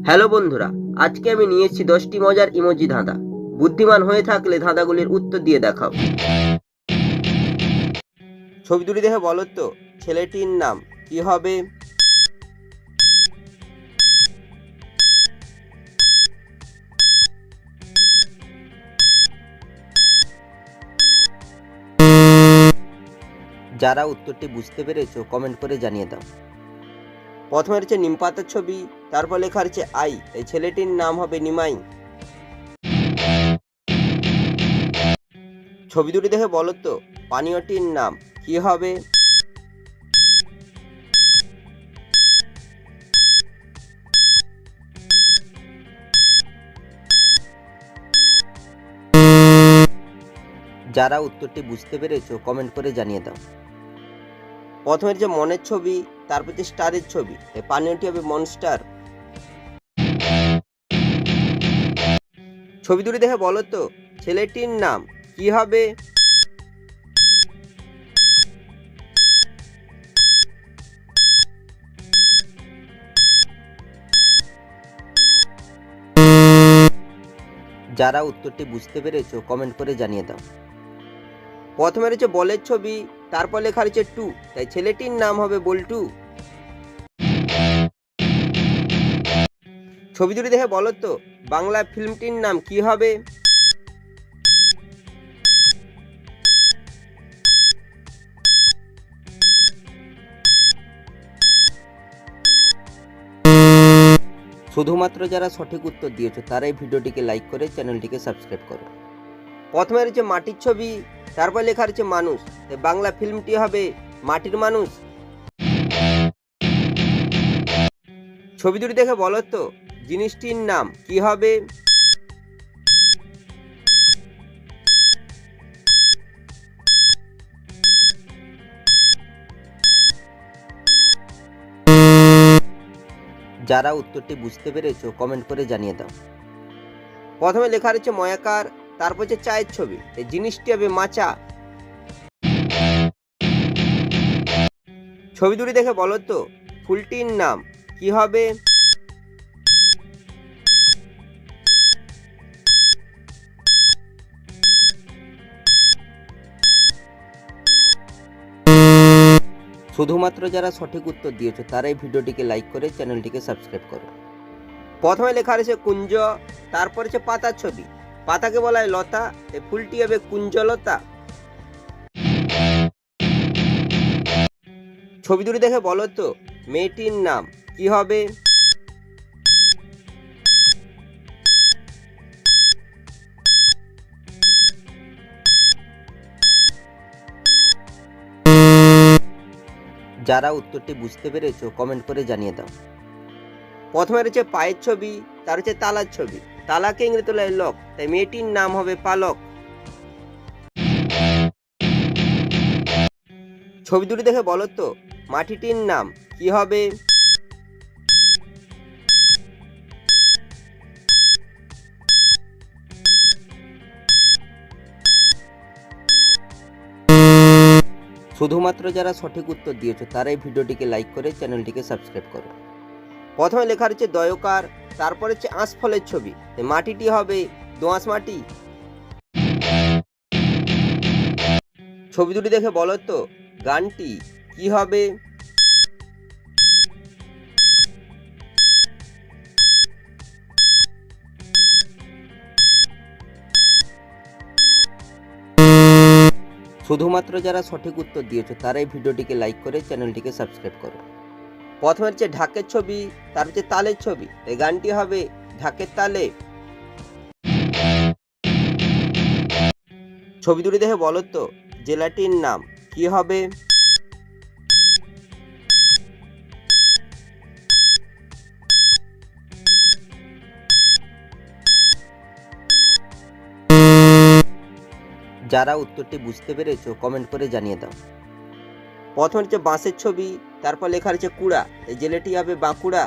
Hello বন্ধুরা, আজকে আমি নিয়ে এসেছি 10টি মজার ইমোজি ধাঁধা। বুদ্ধিমান হয়ে থাকলে ধাঁধাগুলির উত্তর দিয়ে দেখাও। ছবি দুটি দেখে বলো তো ছেলেটির নাম কি হবে? যারা উত্তরটি বুঝতে পেরেছো কমেন্ট করে জানিয়ে দাও। প্রথমে রয়েছে নিম পাতার ছবি, তারপর লেখা রয়েছে আই, এই ছেলেটির নাম হবে নিমাই। ছবি দুটি দেখে বলো তো পানীয়টির নাম কি হবে? যারা উত্তরটি বুঝতে পেরেছো কমেন্ট করে জানিয়ে দাও। প্রথমে যে মনের ছবি, তারপর যে স্টারের ছবি, এই পানীয়টি হবে মনস্টার। ছবি দুটি দেখে বলো তো ছেলেটির নাম কি হবে? যারা উত্তরটি বুঝতে পেরেছো কমেন্ট করে জানিয়ে দাও। প্রথমে রয়েছে বলের ছবি, তারপর লেখা রয়েছে টু, তাই ছেলেটির নাম হবে বল্টু। ছবি দুটি দেখে বলো তো বাংলা ফিল্মটির নাম কি হবে? শুধুমাত্র যারা সঠিক উত্তর দিয়েছো তারাই ভিডিওটিকে লাইক করে চ্যানেলটিকে সাবস্ক্রাইব করো। প্রথমে রয়েছে মাটির ছবি, তারপর লেখা রয়েছে মানুষ, তাই বাংলা ফিল্মটি হবে মাটির মানুষ। ছবি দুটি দেখে বলো তো জিনিসটির নাম কি হবে? যারা উত্তরটি বুঝতে পেরেছো কমেন্ট করে জানিয়ে দাও। প্রথমে লেখা রয়েছে ময়াকার, তারপর হচ্ছে চায়ের ছবি, এই জিনিসটি হবে মাচা। ছবি দুটি দেখে বলো তো ফুলটির নাম কি হবে? শুধুমাত্র যারা সঠিক উত্তর দিয়েছো তারাই ভিডিওটিকে লাইক করে চ্যানেলটিকে সাবস্ক্রাইব করো। প্রথমে লেখা রয়েছে কুঞ্জ, তারপর হচ্ছে পাতার ছবি, পাতাকে বলা হয় লতা, এই ফুলটি হবে কুঞ্জলতা। ছবি দুটি দেখে বলো তো মেয়েটির নাম কি হবে? যারা উত্তরটি বুঝতে পেরেছো কমেন্ট করে জানিয়ে দাও। প্রথমে রয়েছে পায়ের ছবি, তার হচ্ছে তালার ছবি, তালাকে ইংরেজি বলা হয় লক, তাই মেয়েটির নাম হবে পালক। ছবি দুটি দেখে বলো তো মাটিটির নাম কি হবে? শুধুমাত্র যারা সঠিক উত্তর দিয়েছো তারাই ভিডিওটিকে লাইক করে চ্যানেলটিকে সাবস্ক্রাইব করো। প্রথমে লেখা রয়েছে দয়কার, তারপরে হচ্ছে আঁশফলের ছবি, মাটিটি হবে দোআঁশ মাটি। ছবি দুটি দেখে বলো তো গানটি কি হবে? শুধুমাত্র যারা সঠিক উত্তর দিয়েছো তারাই ভিডিওটিকে লাইক করে চ্যানেলটিকে সাবস্ক্রাইব করো। প্রথমে হচ্ছে ঢাকের ছবি, তার হচ্ছে তালের ছবি, এই গানটি হবে ঢাকের তালে। ছবি দুটি দেখে বলো তো জেলাটির নাম কি হবে? যারা উত্তরটি বুঝতে পেরেছো কমেন্ট করে জানিয়ে দাও। প্রথমে হচ্ছে বাঁশের ছবি, তারপর লেখা রয়েছে কুড়া, এই জেলাটি হবে বাঁকুড়া।